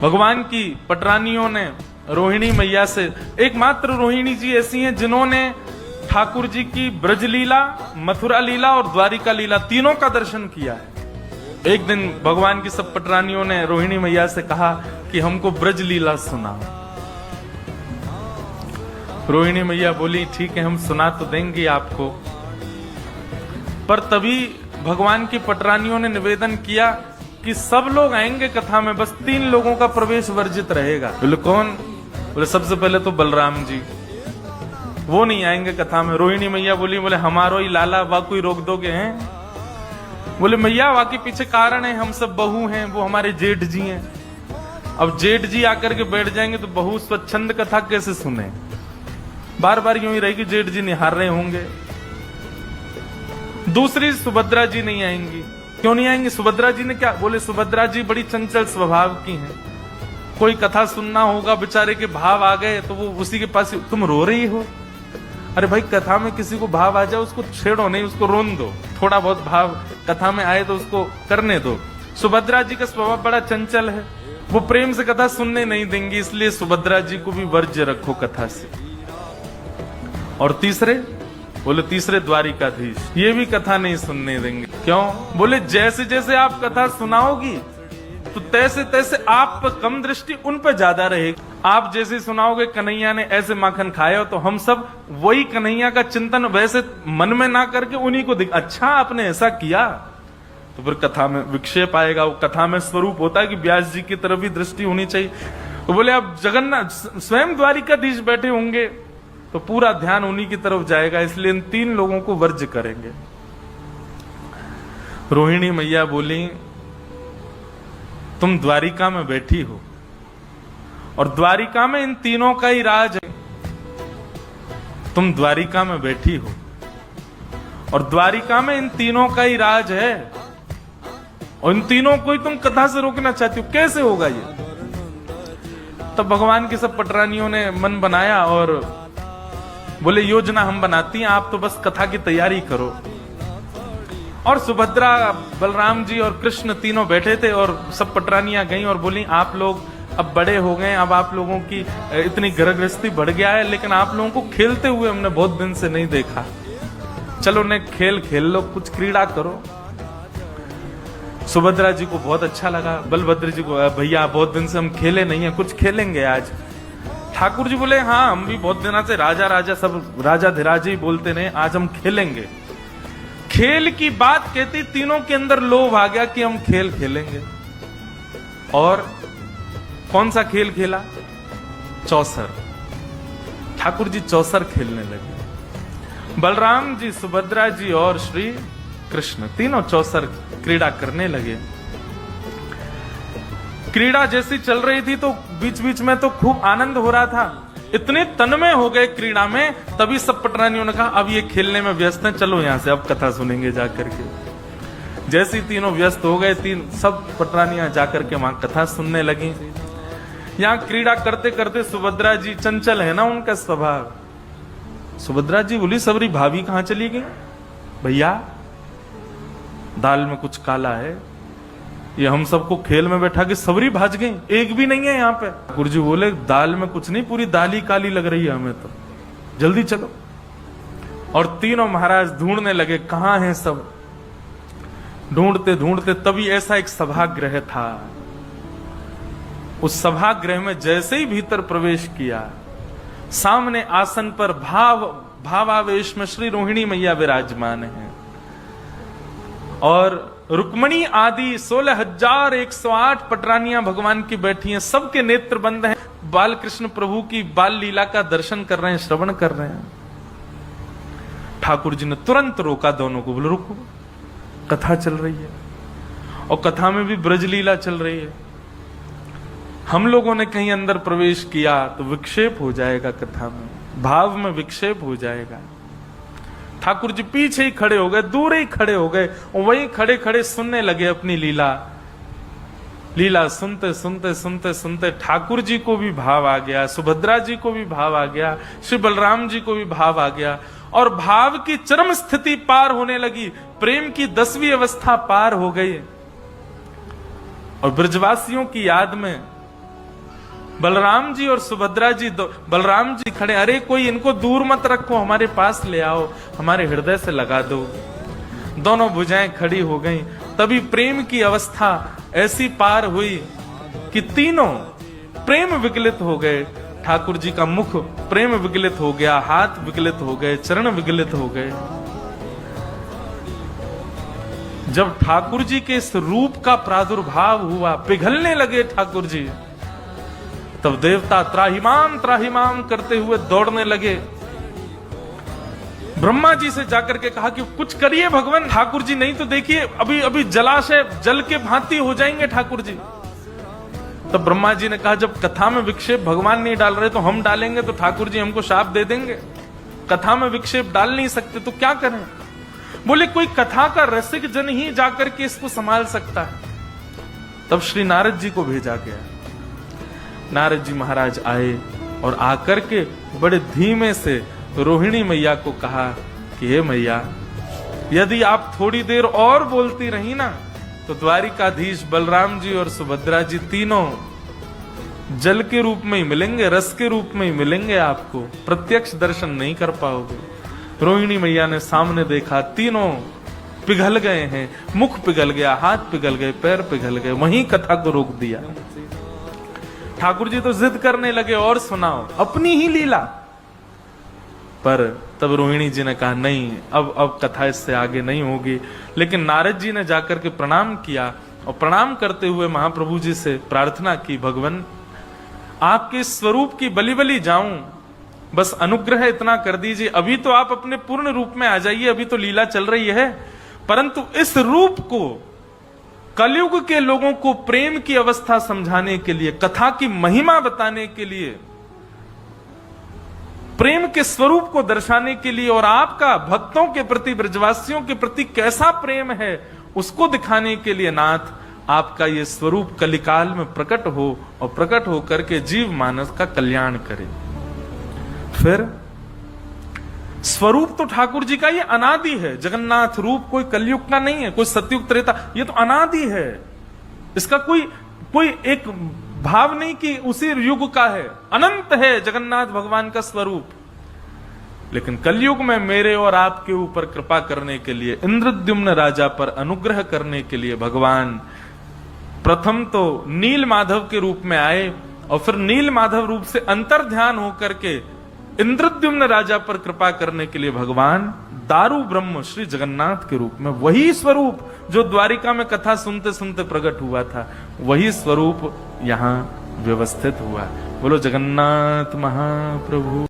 भगवान की पटरानियों ने रोहिणी मैया से, एकमात्र रोहिणी जी ऐसी हैं जिन्होंने ठाकुर जी की ब्रज लीला, मथुरा लीला और द्वारिका लीला तीनों का दर्शन किया है। एक दिन भगवान की सब पटरानियों ने रोहिणी मैया से कहा कि हमको ब्रज लीला सुनाओ। रोहिणी मैया बोली ठीक है, हम सुना तो देंगे आपको। पर तभी भगवान की पटरानियों ने निवेदन किया कि सब लोग आएंगे कथा में, बस 3 लोगों का प्रवेश वर्जित रहेगा। बोले कौन? बोले सबसे पहले तो बलराम जी, वो नहीं आएंगे कथा में। रोहिणी मैया बोली बोले हमारो ही लाला, वा कोई रोक दोगे हैं? बोले मैया वाकई पीछे कारण है, हम सब बहू हैं, वो हमारे जेठ जी हैं। अब जेठ जी आकर के बैठ जाएंगे तो बहू स्वच्छंद कथा कैसे सुने? बार बार यूं ही रहेगी, जेठ जी निहार रहे होंगे। दूसरी सुभद्रा जी नहीं आएंगी। क्यों नहीं आएंगे? सुभद्रा जी ने क्या? बोले सुभद्रा जी बड़ी चंचल स्वभाव की हैं, कोई कथा सुनना होगा, बेचारे के भाव आ गए तो वो उसी के पास, तुम रो रही हो? अरे भाई कथा में किसी को भाव आ जाए उसको छेड़ो नहीं, उसको रोन दो। थोड़ा बहुत भाव कथा में आए तो उसको करने दो। सुभद्रा जी का स्वभाव बड़ा चंचल है, वो प्रेम से कथा सुनने नहीं देंगी, इसलिए सुभद्रा जी को भी वर्ज्य रखो कथा से। और तीसरे? बोले तीसरे द्वारिकाधीश, ये भी कथा नहीं सुनने देंगे। क्यों? बोले जैसे जैसे आप कथा सुनाओगी तो तैसे तैसे आप पर कम दृष्टि उन पर ज्यादा रहेगी। आप जैसे सुनाओगे कन्हैया ने ऐसे माखन खाया, तो हम सब वही कन्हैया का चिंतन वैसे मन में ना करके उन्हीं को दिख, अच्छा आपने ऐसा किया, तो फिर कथा में विक्षेप आएगा। वो कथा में स्वरूप होता है कि व्यास जी की तरफ भी दृष्टि होनी चाहिए। तो बोले अब जगन्नाथ स्वयं द्वारिकाधीश बैठे होंगे तो पूरा ध्यान उन्हीं की तरफ जाएगा, इसलिए इन 3 लोगों को वर्ज्य करेंगे। रोहिणी मैया बोली तुम द्वारिका में बैठी हो और द्वारिका में इन तीनों का ही राज है। तुम द्वारिका में बैठी हो और द्वारिका में इन तीनों का ही राज है, और इन तीनों को ही तुम कथा से रोकना चाहती हो, कैसे होगा ये? तब भगवान की सब पटरानियों ने मन बनाया और बोले योजना हम बनाती हैं, आप तो बस कथा की तैयारी करो। और सुभद्रा, बलराम जी और कृष्ण तीनों बैठे थे और सब पटरानियां गईं और बोली आप लोग अब बड़े हो गए, अब आप लोगों की इतनी गर्भगृहस्थी बढ़ गया है, लेकिन आप लोगों को खेलते हुए हमने बहुत दिन से नहीं देखा, चलो ने खेल खेल लो, कुछ क्रीड़ा करो। सुभद्रा जी को बहुत अच्छा लगा, बलभद्र जी को भैया बहुत दिन से हम खेले नहीं है, कुछ खेलेंगे आज। ठाकुर जी बोले हाँ हम भी बहुत दिनों से राजा राजा सब राजा धीराज ही बोलते रहे, आज हम खेलेंगे। खेल की बात कहती तीनों के अंदर लोभ आ गया कि हम खेल खेलेंगे। और कौन सा खेल खेला? चौसर। ठाकुर जी चौसर खेलने लगे। बलराम जी, सुभद्रा जी और श्री कृष्ण तीनों चौसर क्रीड़ा करने लगे। क्रीड़ा जैसी चल रही थी तो बीच बीच में तो खूब आनंद हो रहा था, इतने तन्मय हो गए क्रीड़ा में। तभी सब पटरानियों ने कहा अब ये खेलने में व्यस्त हैं, चलो यहां से अब कथा सुनेंगे जाकर के। जैसे तीनों व्यस्त हो गए, सब पटरानियां जाकर के वहां कथा सुनने लगी। यहां क्रीड़ा करते करते सुभद्रा जी, चंचल है ना उनका स्वभाव, सुभद्रा जी बोली सबरी भाभी कहां चली गई? भैया दाल में कुछ काला है, ये हम सबको खेल में बैठा के सबरी भाज गई, एक भी नहीं है यहाँ पे। ठाकुर जी बोले दाल में कुछ नहीं, पूरी दाल ही काली लग रही है हमें तो, जल्दी चलो। और तीनों महाराज ढूंढने लगे कहां हैं सब। ढूंढते ढूंढते तभी ऐसा एक सभागृह था, उस सभागृह में जैसे ही भीतर प्रवेश किया, सामने आसन पर भावावेश में श्री रोहिणी मैया विराजमान है और रुक्मणी आदि 16,108 पटरानियां भगवान की बैठी हैं, सबके नेत्र बंद हैं, बाल कृष्ण प्रभु की बाल लीला का दर्शन कर रहे हैं, श्रवण कर रहे हैं। ठाकुर जी ने तुरंत रोका दोनों को, बोले रुको, कथा चल रही है और कथा में भी ब्रज लीला चल रही है, हम लोगों ने कहीं अंदर प्रवेश किया तो विक्षेप हो जाएगा, कथा में भाव में विक्षेप हो जाएगा। ठाकुर जी पीछे ही खड़े हो गए, दूर ही खड़े हो गए, वहीं खड़े खड़े सुनने लगे अपनी लीला। लीला सुनते सुनते सुनते सुनते ठाकुर जी को भी भाव आ गया, सुभद्रा जी को भी भाव आ गया, श्री बलराम जी को भी भाव आ गया, और भाव की चरम स्थिति पार होने लगी, प्रेम की 10वीं अवस्था पार हो गई। और ब्रजवासियों की याद में बलराम जी और सुभद्रा जी बलराम जी खड़े, अरे कोई इनको दूर मत रखो, हमारे पास ले आओ, हमारे हृदय से लगा दो। दोनों भुजाएं खड़ी हो गईं। तभी प्रेम की अवस्था ऐसी पार हुई कि तीनों प्रेम विगलित हो गए। ठाकुर जी का मुख प्रेम विगलित हो गया, हाथ विगलित हो गए, चरण विगलित हो गए। जब ठाकुर जी के इस रूप का प्रादुर्भाव हुआ, पिघलने लगे ठाकुर जी, तब देवता त्राहिमाम त्राहिमाम करते हुए दौड़ने लगे। ब्रह्मा जी से जाकर के कहा कि कुछ करिए भगवान, ठाकुर जी नहीं तो देखिए अभी अभी जलाशय जल के भांति हो जाएंगे ठाकुर जी। तब ब्रह्मा जी ने कहा जब कथा में विक्षेप भगवान नहीं डाल रहे तो हम डालेंगे तो ठाकुर जी हमको शाप दे देंगे। कथा में विक्षेप डाल नहीं सकते तो क्या करें? बोले कोई कथा का रसिक जन ही जाकर के इसको संभाल सकता है। तब श्री नारद जी को भेजा गया। नारद जी महाराज आए और आकर के बड़े धीमे से रोहिणी मैया को कहा कि हे मैया, यदि आप थोड़ी देर और बोलती रही ना तो द्वारिकाधीश बलराम जी और सुभद्रा जी तीनों जल के रूप में ही मिलेंगे, रस के रूप में ही मिलेंगे, आपको प्रत्यक्ष दर्शन नहीं कर पाओगे। रोहिणी मैया ने सामने देखा, तीनों पिघल गए हैं, मुख पिघल गया, हाथ पिघल गए, पैर पिघल गए, वहीं कथा को रोक दिया। ठाकुर जी तो जिद करने लगे और सुनाओ अपनी ही लीला, पर तब रोहिणी जी ने कहा नहीं, अब कथा इससे आगे नहीं होगी। लेकिन नारद जी ने जाकर के प्रणाम किया और प्रणाम करते हुए महाप्रभु जी से प्रार्थना की, भगवान आपके स्वरूप की बलि बलि जाऊं, बस अनुग्रह इतना कर दीजिए। अभी तो आप अपने पूर्ण रूप में आ जाइए, अभी तो लीला चल रही है, परंतु इस रूप को कलयुग के लोगों को प्रेम की अवस्था समझाने के लिए, कथा की महिमा बताने के लिए, प्रेम के स्वरूप को दर्शाने के लिए और आपका भक्तों के प्रति, ब्रजवासियों के प्रति कैसा प्रेम है उसको दिखाने के लिए नाथ आपका ये स्वरूप कलिकाल में प्रकट हो और प्रकट हो करके जीव मानस का कल्याण करे। फिर स्वरूप तो ठाकुर जी का ये अनादि है। जगन्नाथ रूप कोई कलयुग का नहीं है, कोई सतयुग त्रेता, ये तो अनादि है। इसका कोई एक भाव नहीं कि उसी युग का है, अनंत है जगन्नाथ भगवान का स्वरूप। लेकिन कलयुग में मेरे और आपके ऊपर कृपा करने के लिए, इंद्रद्युम्न राजा पर अनुग्रह करने के लिए भगवान प्रथम तो नील माधव के रूप में आए और फिर नील माधव रूप से अंतर ध्यान होकर के इंद्रद्युम्न राजा पर कृपा करने के लिए भगवान दारू ब्रह्म श्री जगन्नाथ के रूप में, वही स्वरूप जो द्वारिका में कथा सुनते सुनते प्रकट हुआ था, वही स्वरूप यहां व्यवस्थित हुआ। बोलो जगन्नाथ महाप्रभु।